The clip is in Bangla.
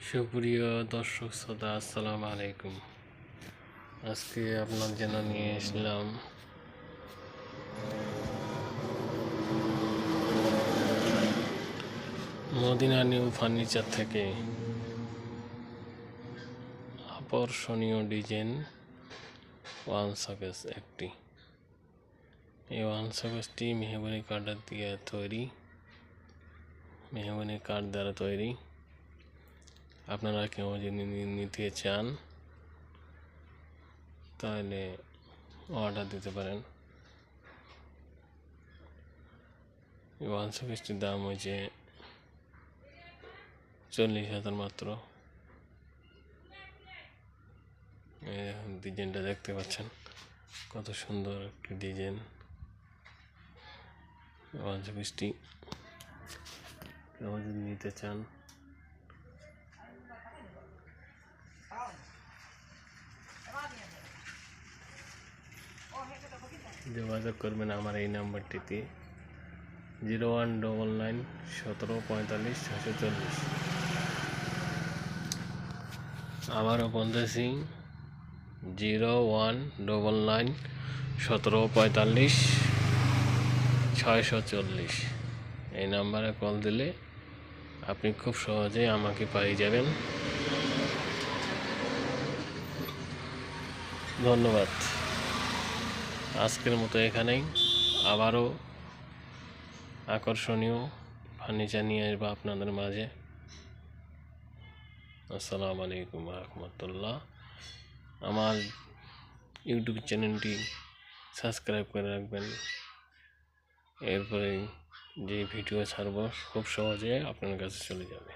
সুপ্রিয় দর্শক শ্রোতা, আসসালামু আলাইকুম। আজকে আপনার জন্য নিয়ে এসলাম মদিনা নিউ ফার্নিচার থেকে আকর্ষণীয় ডিজাইন ওয়াল শোকেস একটি। এই ওয়াল শোকেসটি মেহগনি কাঠ দ্বারা তৈরি। আপনারা কেউ যদি নিতে চান তাহলে অর্ডার দিতে পারেন। এই ওয়াল শোকেসটির দাম হয়েছে 40,000 মাত্র। ডিজাইনটা দেখতে পাচ্ছেন, কত সুন্দর একটি ডিজাইন। ওয়াল শোকেসটি কেউ যদি নিতে চান যোগাযোগ করবেন আমার এই নাম্বারটিতে 0199 1745 640। আবারও বলতেছি 0199 1745 640। এই নাম্বারে কল দিলে আপনি খুব সহজেই আমাকে পেয়ে যাবেন। ধন্যবাদ। আজকের মতো এখানেই, আবারও আকর্ষণীয় ফার্নিচার নিয়ে আসবো আপনাদের মাঝে। আসসালামু আলাইকুম রহমতুল্লাহ। আমার ইউটিউব চ্যানেলটি সাবস্ক্রাইব করে রাখবেন। এরপরে যে ভিডিও ছাড়ব খুব সহজে আপনার কাছে চলে যাবে।